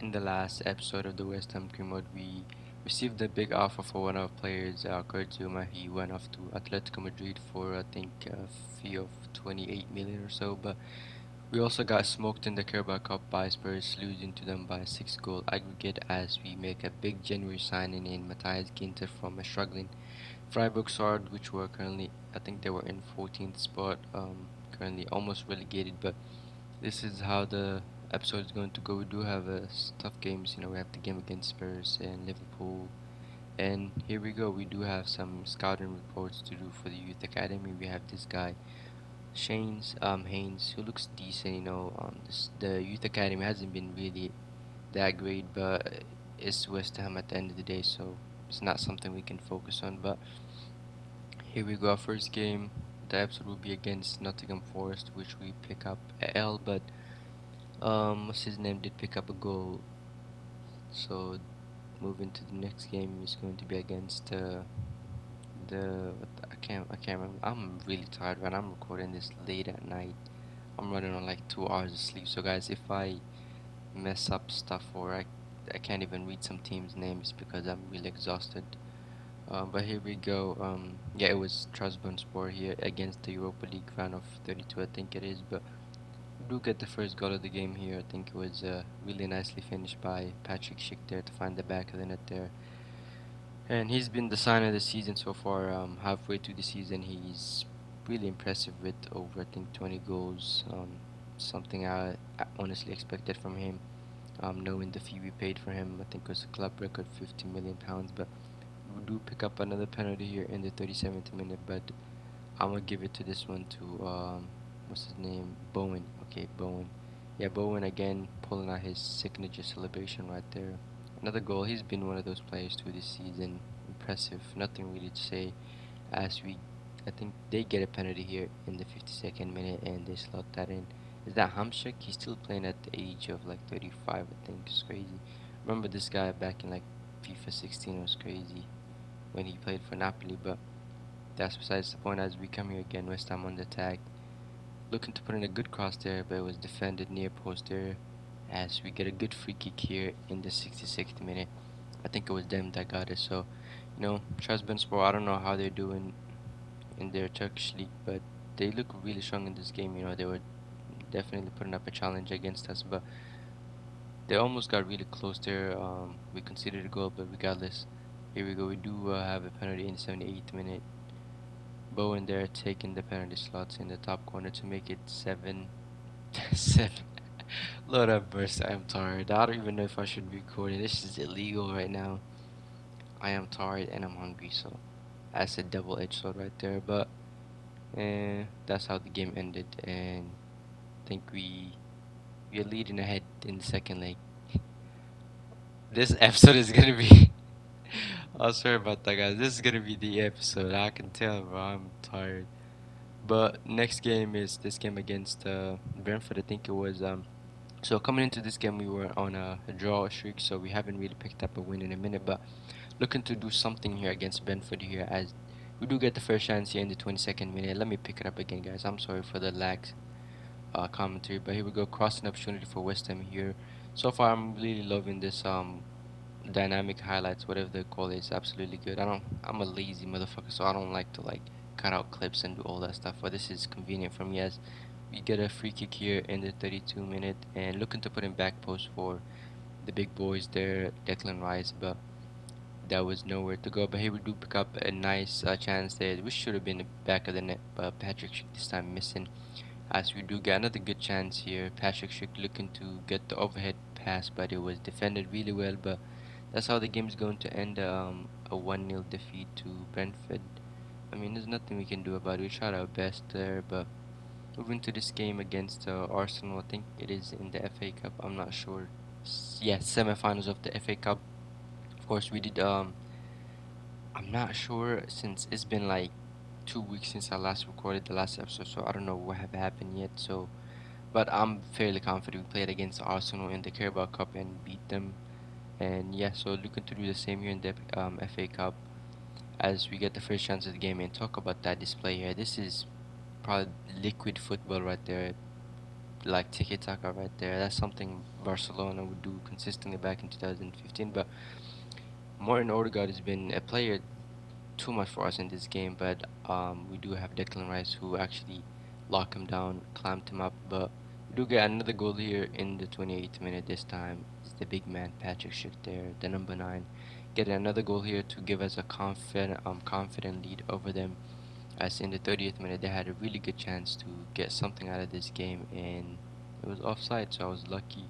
In the last episode of the West Ham Crew Mode, we received a big offer for one of our players, Kurt Zuma. He went off to Atletico Madrid for, I think, a fee of 28 million or so. But we also got smoked in the Carabao Cup by Spurs, losing to them by a 6 goal aggregate as we make a big January signing in Matthias Ginter from a struggling Freiburg side, which were currently, I think they were in 14th spot, currently almost relegated. But this is how the episode is going to go. We do have tough games. We have the game against Spurs and Liverpool. And here we go. We do have some scouting reports to do for the youth academy. We have this guy, Shane's Haynes, who looks decent. The youth academy hasn't been really that great, but it's West Ham at the end of the day, so it's not something we can focus on. But here we go. Our first game. The episode will be against Nottingham Forest, which we pick up a L, but what's his name did pick up a goal. So moving to the next game is going to be against I can't remember. I'm really tired when I'm recording this late at night. I'm running on like 2 hours of sleep. So guys, if I mess up stuff or I can't even read some teams' names because I'm really exhausted. But here we go. Yeah, it was Trabzonspor here against the Europa League round of 32, I think it is. But do get the first goal of the game here. I think it was really nicely finished by Patrick Schick there to find the back of the net there. And he's been the sign of the season so far. Halfway through the season, he's really impressive with over, I think, 20 goals. Something I honestly expected from him. Knowing the fee we paid for him, I think it was a club record £50 million. But we do pick up another penalty here in the 37th minute. But I'm gonna give it to this one to what's his name? Bowen. Okay, Bowen. Yeah, Bowen again pulling out his signature celebration right there. Another goal. He's been one of those players too this season. Impressive. Nothing really to say. As we, I think they get a penalty here in the 52nd minute and they slot that in. Is that Hamsik? He's still playing at the age of like 35, I think. It's crazy. Remember this guy back in like FIFA 16 was crazy when he played for Napoli, but that's besides the point. As we come here again, West Ham on the attack, looking to put in a good cross there, but it was defended near post there. As we get a good free kick here in the 66th minute, I think it was them that got it. So, Trabzonspor, I don't know how they're doing in their Turkish league, but they look really strong in this game. They were definitely putting up a challenge against us, but they almost got really close there. We conceded a goal, but regardless, here we go. We do have a penalty in the 78th minute. Bowen there taking the penalty slots in the top corner to make it 7-7. Lord have mercy, I'm tired. I don't even know if I should be recording. This is illegal right now. I am tired and I'm hungry, so that's a double-edged sword right there. But that's how the game ended, and I think we are leading ahead in the second leg. This episode is gonna be. Oh, sorry about that, guys. This is gonna be the episode. I can tell, bro. I'm tired. But next game is this game against Brentford. I think it was. So coming into this game, we were on a draw streak, so we haven't really picked up a win in a minute. But looking to do something here against Brentford here, as we do get the first chance here in the 22nd minute. Let me pick it up again, guys. I'm sorry for the lag commentary, but here we go. Crossing opportunity for West Ham here. So far, I'm really loving this dynamic highlights, whatever they call it. It's absolutely good. I'm a lazy motherfucker, so I don't like to like cut out clips and do all that stuff. But this is convenient for me as we get a free kick here in the 32 minute and looking to put in back post for the big boys there, Declan Rice, but that was nowhere to go. But here we do pick up a nice chance there, which should have been the back of the net, but Patrick Schick this time missing. As we do get another good chance here, Patrick Schick looking to get the overhead pass, but it was defended really well. But that's how the game's going to end. A 1-0 defeat to Brentford. I mean, there's nothing we can do about it. We tried our best there, but moving to this game against Arsenal, I think it is in the FA Cup. I'm not sure. Yeah, semi-finals of the FA Cup. Of course, we did. I'm not sure since it's been like 2 weeks since I last recorded the last episode, so I don't know what have happened yet. So, but I'm fairly confident we played against Arsenal in the Carabao Cup and beat them. And yeah, so looking to do the same here in the FA Cup as we get the first chance of the game and talk about that display here. This is probably liquid football right there. like tiki taka right there. That's something Barcelona would do consistently back in 2015. But Martin Odegaard has been a player too much for us in this game, but we do have Declan Rice who actually locked him down, clamped him up. But we do get another goal here in the 28th minute. This time it's the big man Patrick Schick there, the number nine, getting another goal here to give us a confident lead over them. As in the 30th minute, they had a really good chance to get something out of this game, and it was offside, so I was lucky.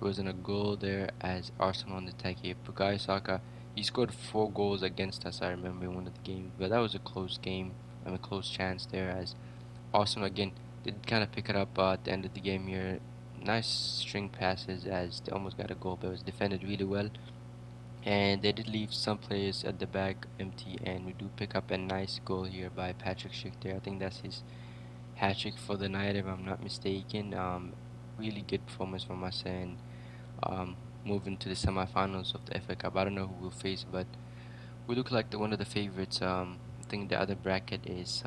It wasn't a goal there as Arsenal on the attack here. Bukayo Saka, he scored 4 goals against us, I remember, in one of the games. But that was a close game, a close chance there as Arsenal again did kind of pick it up at the end of the game here. Nice string passes as they almost got a goal, but it was defended really well. And they did leave some players at the back empty, and we do pick up a nice goal here by Patrick Schick there. I think that's his hat trick for the night, if I'm not mistaken. Really good performance from us, and um, moving to the semifinals of the FA Cup. I don't know who we'll face, but we look like one of the favorites. I think the other bracket is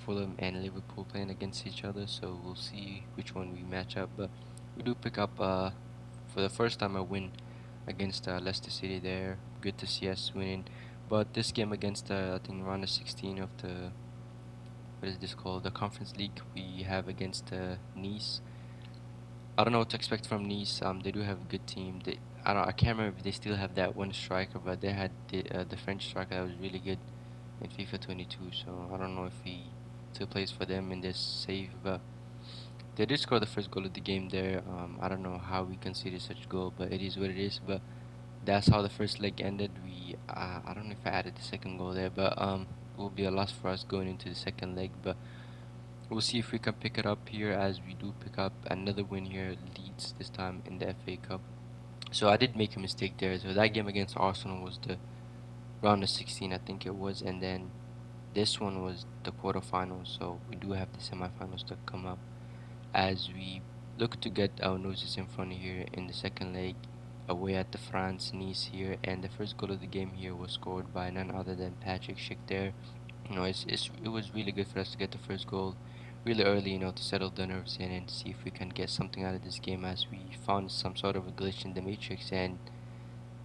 Fulham and Liverpool playing against each other, so we'll see which one we match up. But we do pick up for the first time a win against Leicester City there. Good to see us winning. But this game against I think round of 16 of the what is this called, the Conference League, we have against Nice. I don't know what to expect from Nice. They do have a good team. I can't remember if they still have that one striker, but they had the French striker that was really good in FIFA 22. So I don't know if he still plays for them in this save, but they did score the first goal of the game there. I don't know how we conceded such a goal, but it is what it is. But that's how the first leg ended. I don't know if I added the second goal there, but it will be a loss for us going into the second leg. But we'll see if we can pick it up here as we do pick up another win here, Leeds this time in the FA Cup. So I did make a mistake there. So that game against Arsenal was the round of 16, I think it was, and then this one was the quarterfinals. So we do have the semifinals to come up as we look to get our noses in front here in the second leg away at the France Nice here, and the first goal of the game here was scored by none other than Patrick Schick there. It was really good for us to get the first goal really early, to settle the nerves in and see if we can get something out of this game as we found some sort of a glitch in the matrix and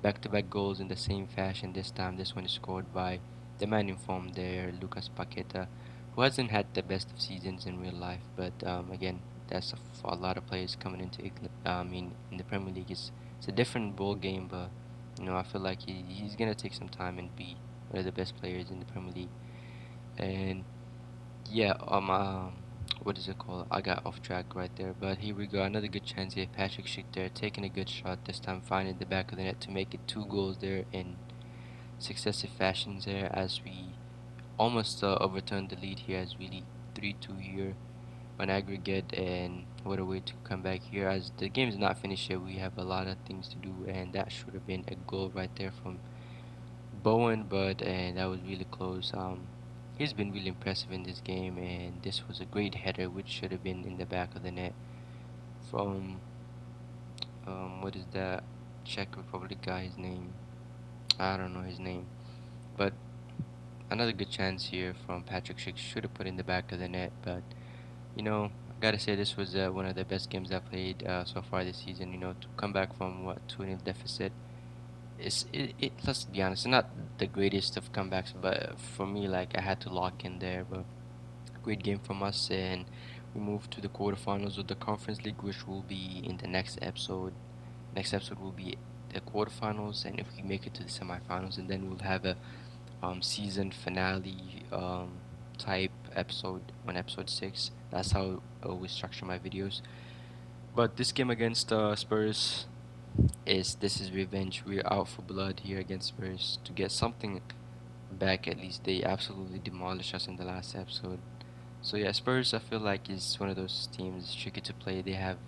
back-to-back goals in the same fashion this time. This one is scored by the man in form there, Lucas Paqueta, who hasn't had the best of seasons in real life, but again, that's for a lot of players coming into England. In the Premier League, it's a different ball game, but I feel like he's gonna take some time and be one of the best players in the Premier League. And yeah, what is it called? I got off track right there, but here we go. Another good chance here. Patrick Schick there taking a good shot this time, finding the back of the net to make it 2 goals there in successive fashions there as we almost overturned the lead here as we lead 3-2 here on aggregate. And what a way to come back here as the game is not finished yet. We have a lot of things to do, and that should have been a goal right there from Bowen, but that was really close. He's been really impressive in this game, and this was a great header, which should have been in the back of the net from what is that Czech Republic guy's name? I don't know his name, but another good chance here from Patrick Schick should have put in the back of the net, but I gotta say this was one of the best games I played so far this season. To come back from what 2-0 deficit let's be honest, it's not the greatest of comebacks, but for me, like I had to lock in there. But great game from us, and we move to the quarterfinals of the Conference League, which will be in the next episode. Next episode will be the quarterfinals, and if we make it to the semifinals, and then we'll have a season finale type episode on episode 6. That's how I always structure my videos. But this game against Spurs this is revenge. We're out for blood here against Spurs to get something back. At least they absolutely demolished us in the last episode. So yeah, Spurs I feel like is one of those teams tricky to play. They have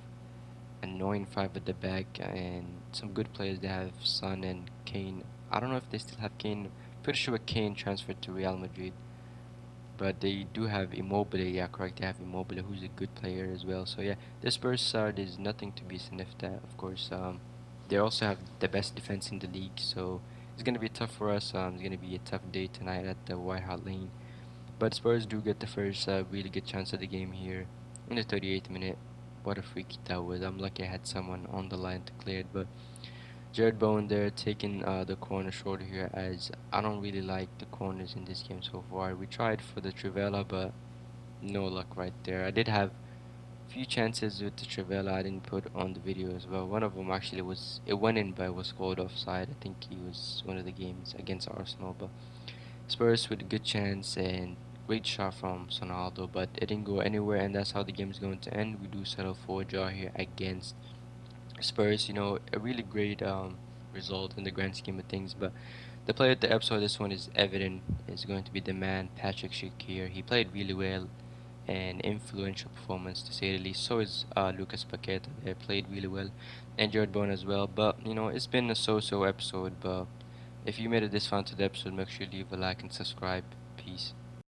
annoying five at the back and some good players. They have Son and Kane. I don't know if they still have Kane. Pretty sure Kane transferred to Real Madrid. But they do have Immobile, yeah, correct. They have Immobile, who's a good player as well. So yeah, the Spurs side is nothing to be sniffed at. Of course, they also have the best defense in the league, so it's gonna be tough for us. It's gonna be a tough day tonight at the White Hart Lane. But Spurs do get the first really good chance of the game here in the 38th minute. What a freaky that was. I'm lucky I had someone on the line to clear it, but Jared Bowen there taking the corner short here, as I don't really like the corners in this game so far. We tried for the Trivela, but no luck right there. I did have few chances with the Trivela I didn't put on the video as well. One of them actually was, it went in but it was called offside. I think he was one of the games against Arsenal, but Spurs with a good chance and great shot from Sonaldo, but it didn't go anywhere, and that's how the game is going to end. We do settle for a draw here against Spurs. A really great result in the grand scheme of things, but the player of the episode, this one is evident, is going to be the man Patrick Shakir. He played really well, an influential performance to say the least. So is Lucas Paqueta. They played really well, and Jared Bowen as well. But it's been a so-so episode. But if you made it this far to the episode, make sure you leave a like and subscribe. Peace.